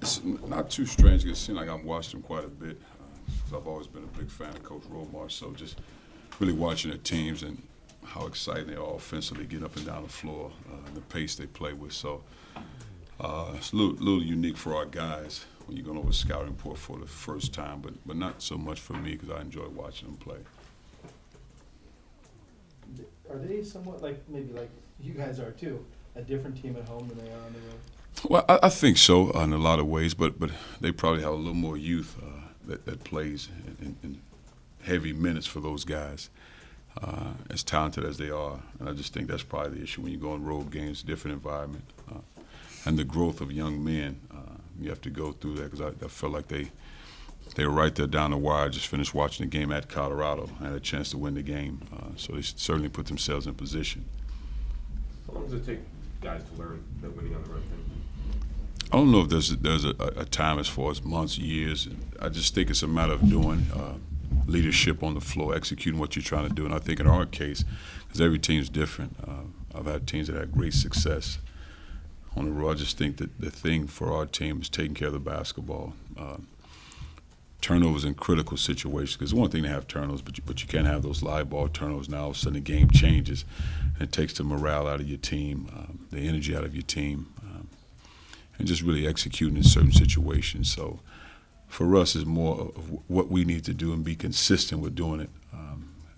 It's not too strange. It seems like I've watched him quite a bit. 'Cause I've always been a big fan of Coach Romarch. So just really watching the teams and how exciting they are offensively, getting up and down the floor, and the pace they play with. So it's a little unique for our guys when you're going over a scouting report for the first time, but not so much for me because I enjoy watching them play. Are they somewhat maybe like you guys are too, a different team at home than they are on the road? Well, I think so in a lot of ways, but they probably have a little more youth that plays in heavy minutes for those guys, as talented as they are. And I just think that's probably the issue when you go on road games, different environment, and the growth of young men. You have to go through that because I felt like they were right there down the wire. Just finished watching the game at Colorado and had a chance to win the game. So they certainly put themselves in position. How long does it take guys to learn that winning on the road thing? I don't know if there's a time as far as months, years. I just think it's a matter of doing leadership on the floor, executing what you're trying to do. And I think in our case, because every team's different, I've had teams that had great success on the road. I just think that the thing for our team is taking care of the basketball. Turnovers in critical situations, because it's one thing to have turnovers, but you can't have those live ball turnovers. Now all of a sudden the game changes, and it takes the morale out of your team, the energy out of your team, and just really executing in certain situations. So for us, it's more of what we need to do and be consistent with doing it,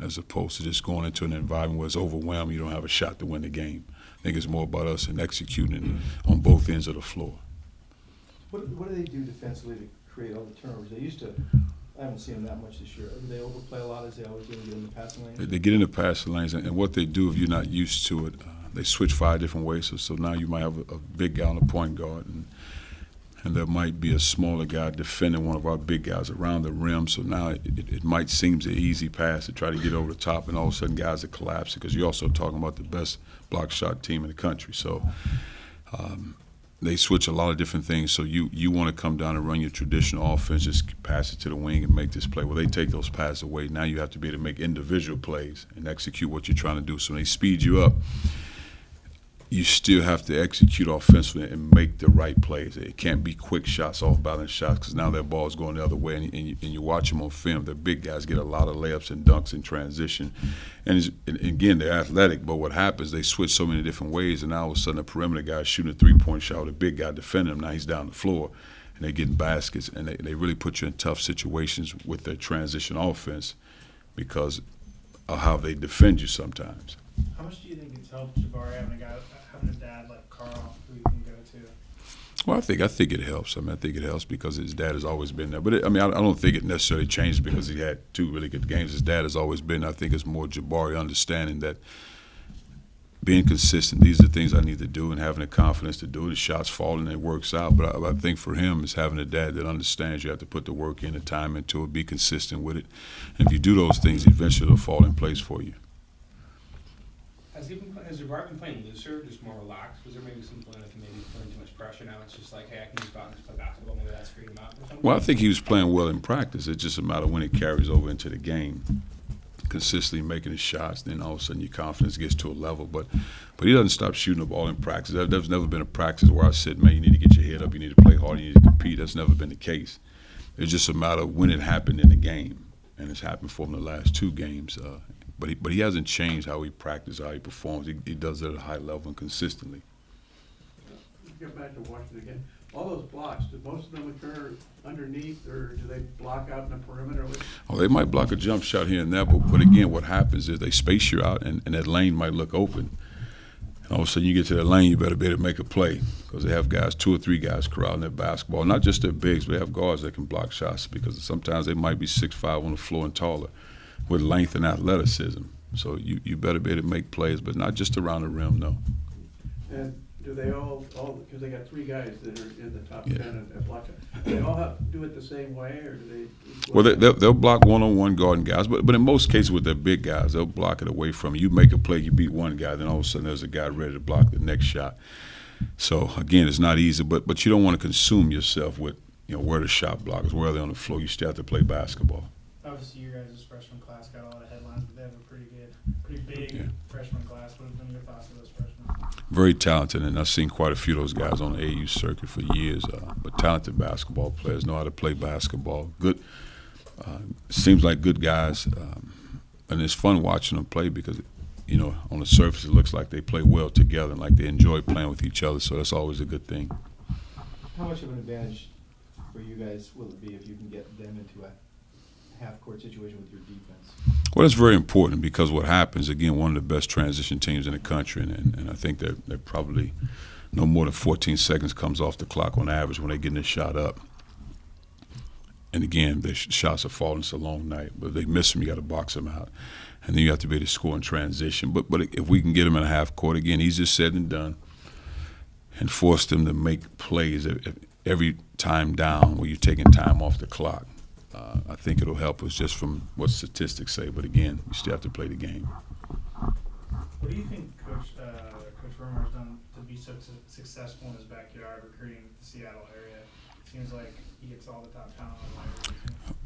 as opposed to just going into an environment where it's overwhelmed, you don't have a shot to win the game. I think it's more about us and executing on both ends of the floor. What do they do defensively to create all the turnovers? They used to. I haven't seen them that much this year. Do they overplay a lot as they always do and get in the passing lanes? They get in the passing lanes, and what they do if you're not used to it, they switch 5 different ways. So now you might have a big guy on the point guard, and there might be a smaller guy defending one of our big guys around the rim. So now it might seem an easy pass to try to get over the top, and all of a sudden guys are collapsing because you're also talking about the best block shot team in the country. So they switch a lot of different things. So you want to come down and run your traditional offense, just pass it to the wing and make this play. Well, they take those passes away. Now you have to be able to make individual plays and execute what you're trying to do. So when they speed you up, you still have to execute offensively and make the right plays. It can't be quick shots, off-balance shots, because now that ball's going the other way, and you watch them on film. The big guys get a lot of layups and dunks in transition. And again, they're athletic, but what happens, they switch so many different ways, and now all of a sudden a perimeter guy shooting a three-point shot with a big guy defending him. Now he's down the floor, and they're getting baskets, and they really put you in tough situations with their transition offense because of how they defend you sometimes. How much do you think it's helped Jabari having a dad like Carl who you can go to? Well, I think it helps. I think it helps because his dad has always been there. But I don't think it necessarily changed because he had 2 really good games. His dad has always been. I think it's more Jabari understanding that being consistent, these are the things I need to do, and having the confidence to do it. The shots fall and it works out. But I think for him, it's having a dad that understands you have to put the work in, the time into it, be consistent with it. And if you do those things, eventually it'll fall in place for you. Has Jabari been playing looser, just more relaxed? Was there maybe some point like maybe putting too much pressure now? It's just like, hey, I can just go out and just play basketball. Maybe that's freed him out or something? Well, I think he was playing well in practice. It's just a matter of when it carries over into the game. Consistently making his shots, then all of a sudden your confidence gets to a level. But he doesn't stop shooting the ball in practice. There's never been a practice where I said, man, you need to get your head up, you need to play hard, you need to compete. That's never been the case. It's just a matter of when it happened in the game, and it's happened for him the last 2 games. But he hasn't changed how he practices, how he performs. He does it at a high level and consistently. Get back to Washington again. All those blocks, do most of them occur underneath, or do they block out in the perimeter? Oh, they might block a jump shot here and there, but again, what happens is they space you out, and that lane might look open. And all of a sudden you get to that lane, you better be able to make a play because they have guys, 2 or 3 guys corralling their basketball. Not just their bigs, but they have guards that can block shots because sometimes they might be 6'5" on the floor and taller with length and athleticism. So you better be able to make plays, but not just around the rim, no. And do they all because they got 3 guys that are in the top 10 Yeah. at block shot, do they all have to do it the same way, or do they? Well, they'll block one-on-one guarding guys, but in most cases with their big guys, they'll block it away from you. You make a play, you beat one guy, then all of a sudden there's a guy ready to block the next shot. So again, it's not easy, but you don't want to consume yourself with where the shot blockers, where they're on the floor. You still have to play basketball. Obviously, your guys' freshman class got a lot of headlines, but they have a pretty big Yeah. freshman class. What have been your thoughts of those freshmen? Very talented, and I've seen quite a few of those guys on the AU circuit for years. But talented basketball players, know how to play basketball. Good, seems like good guys, and it's fun watching them play because, you know, on the surface it looks like they play well together and like they enjoy playing with each other. So that's always a good thing. How much of an advantage for you guys will it be if you can get them into a half-court situation with your defense? Well, it's very important because what happens, again, one of the best transition teams in the country, and I think they're probably no more than 14 seconds comes off the clock on average when they're getting this shot up. And again, the shots are falling. It's a long night, but if they miss them, you got to box them out, and then you have to be able to score in transition. But if we can get them in a half court, again, easier said than done, and force them to make plays every time down where you're taking time off the clock. I think it'll help us just from what statistics say. But again, you still have to play the game. What do you think Coach Romer has done to be so successful in his backyard recruiting the Seattle area? It seems like he gets all the top talent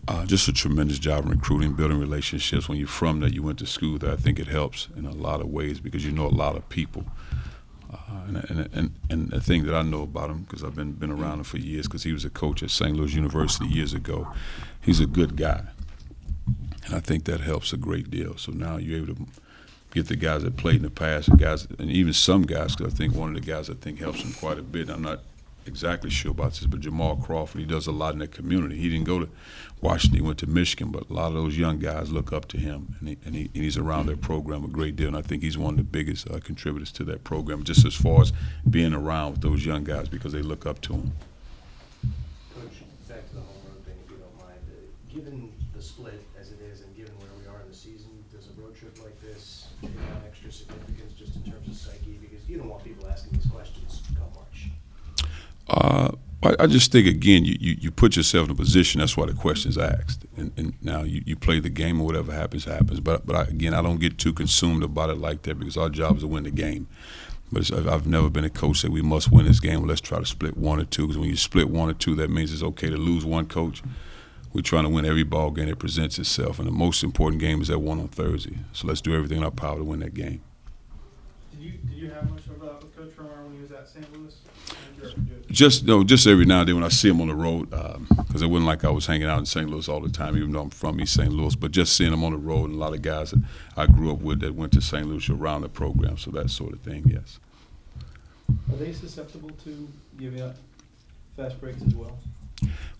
in the Just a tremendous job in recruiting, building relationships. When you're from there, you went to school there, I think it helps in a lot of ways because you know a lot of people. And the thing that I know about him, because I've been around him for years, because he was a coach at St. Louis University years ago, he's a good guy. And I think that helps a great deal. So now you're able to get the guys that played in the past and even some guys, because I think one of the guys I think helps him quite a bit. I'm not exactly sure about this, but Jamal Crawford, he does a lot in the community. He didn't go to Washington, he went to Michigan, but a lot of those young guys look up to him, and he's around their program a great deal, and I think he's one of the biggest contributors to that program, just as far as being around with those young guys because they look up to him. Coach, back to the home road thing, if you don't mind. Given the split as it is and given where we are in the season, does a road trip like this take on extra significance just in terms of psyche? Because you don't want people asking these questions come March. I just think, again, you put yourself in a position, that's why the question is asked. And now you play the game and whatever happens, happens. But again, I don't get too consumed about it like that because our job is to win the game. But I've never been a coach that we must win this game. Well, let's try to split one or two, because when you split one or two, that means it's okay to lose one, coach. We're trying to win every ball game that presents itself, and the most important game is that one on Thursday. So let's do everything in our power to win that game. Did you have much of with Coach Romer when he was at St. Louis? Just every now and then when I see him on the road, because it wasn't like I was hanging out in St. Louis all the time, even though I'm from East St. Louis. But just seeing him on the road, and a lot of guys that I grew up with that went to St. Louis around the program, so that sort of thing, yes. Are they susceptible to giving up fast breaks as well?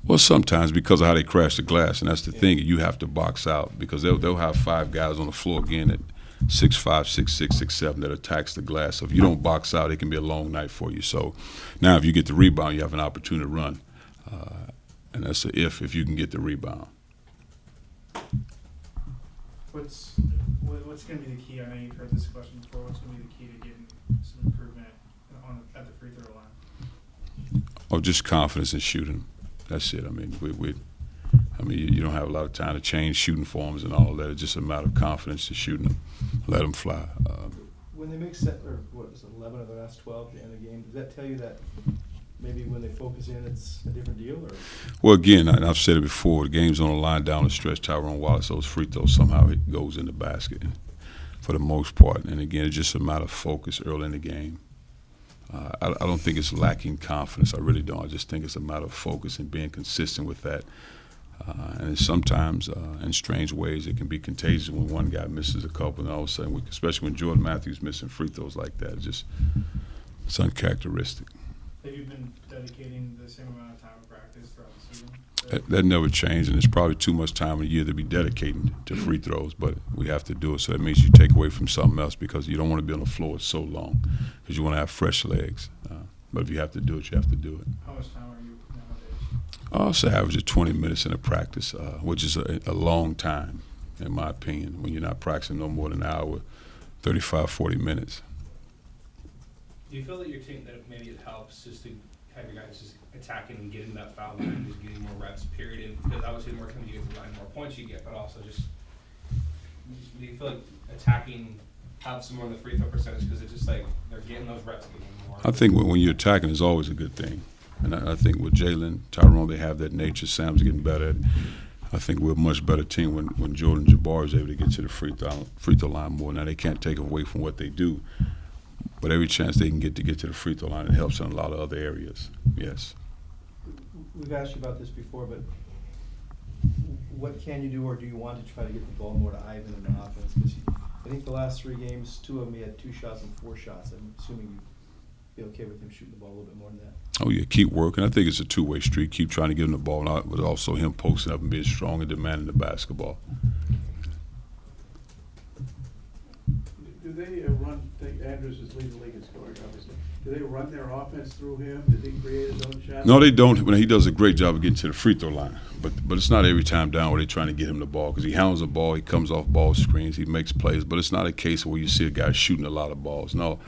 Well, sometimes because of how they crash the glass, and that's the thing, you have to box out because they'll have five guys on the floor again at 6'5", 6'6", 6'7", that attacks the glass. So if you don't box out, it can be a long night for you. So now if you get the rebound, you have an opportunity to run, and that's a if you can get the rebound. What's going to be the key? I know you've heard this question before. What's going to be the key to getting some improvement at the free throw line? Oh, just confidence in shooting. That's it. I mean, you don't have a lot of time to change shooting forms and all that. It's just a matter of confidence to shooting them, let them fly. When they make 11 of the last 12 at the end of the game, does that tell you that maybe when they focus in, it's a different deal? Or? Well, again, and I've said it before, the game's on the line down the stretch. Tyrone Wallace, those free throws, somehow it goes in the basket for the most part. And again, it's just a matter of focus early in the game. I don't think it's lacking confidence. I really don't. I just think it's a matter of focus and being consistent with that. And sometimes, in strange ways, it can be contagious when one guy misses a couple, and all of a sudden, especially when Jordan Matthews missing free throws like that, it's uncharacteristic. Have you been dedicating the same amount of time of practice throughout the season? That never changed, and it's probably too much time a year to be dedicating to free throws, but we have to do it. So that means you take away from something else because you don't want to be on the floor so long because you want to have fresh legs. But if you have to do it, you have to do it. How much time are you nowadays? I'll say average of 20 minutes in a practice, which is a long time, in my opinion, when you're not practicing no more than an hour, 35, 40 minutes. Do you feel that your team, that maybe it helps just to have your guys just attacking and getting that foul line and just getting more reps, period? And because obviously the more time you get the line, the more points you get, but also just do you feel like attacking helps some more in the free throw percentage because it's just like they're getting those reps and getting more? I think when you're attacking, it's always a good thing. And I think with Jalen, Tyrone, they have that nature. Sam's getting better at it. I think we're a much better team when Jordan Jabbar is able to get to the free throw line more. Now, they can't take away from what they do, But every chance they can get to the free throw line, it helps in a lot of other areas. Yes. We've asked you about this before, but what can you do, or do you want to try to get the ball more to Ivan in the offense? Because I think the last 3 games, 2 of them he had 2 shots and 4 shots. I'm assuming you'd be okay with him shooting the ball a little bit more than that. Oh yeah, keep working. I think it's a two-way street. Keep trying to get him the ball out, but also him posting up and being strong and demanding the basketball. Do they run, Andrews is leading the league in scoring, obviously. Do they run their offense through him? Does he create his own shots? No, they don't. He does a great job of getting to the free throw line, but it's not every time down where they're trying to get him the ball, because he handles the ball, he comes off ball screens, he makes plays, but it's not a case where you see a guy shooting a lot of balls. No,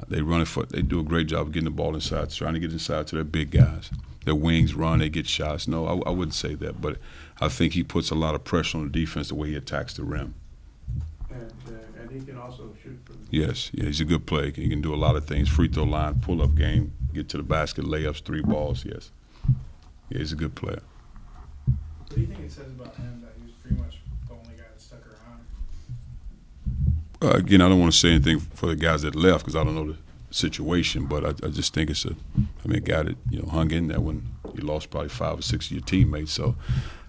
they run it for. They do a great job of getting the ball inside, trying to get inside to their big guys. Their wings run, they get shots. No, I wouldn't say that, but I think he puts a lot of pressure on the defense the way he attacks the rim. And he can also shoot from. Yes, yeah, he's a good player. He can do a lot of things. Free throw line, pull-up game, get to the basket, layups, 3 balls, yes. Yeah, he's a good player. What do you think it says about him that he was pretty much the only guy that stuck around? Again, I don't want to say anything for the guys that left because I don't know the situation, but I just think it's a guy that, hung in there when you lost probably 5 or 6 of your teammates. So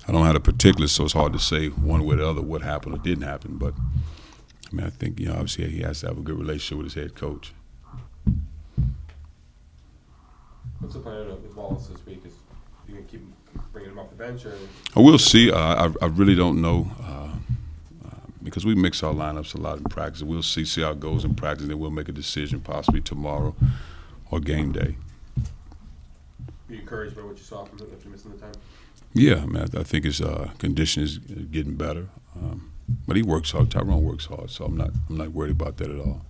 I don't have the particulars, so it's hard to say one way or the other what happened or didn't happen. But I think, obviously he has to have a good relationship with his head coach. What's the plan with Wallace this week? Is you gonna keep bringing him off the bench, or? We'll see. I really don't know because we mix our lineups a lot in practice. We'll see how it goes in practice, then we'll make a decision possibly tomorrow or game day. Are you encouraged by what you saw from him after missing the time? Yeah, I think his condition is getting better. But he works hard. Tyrone works hard, so I'm not worried about that at all.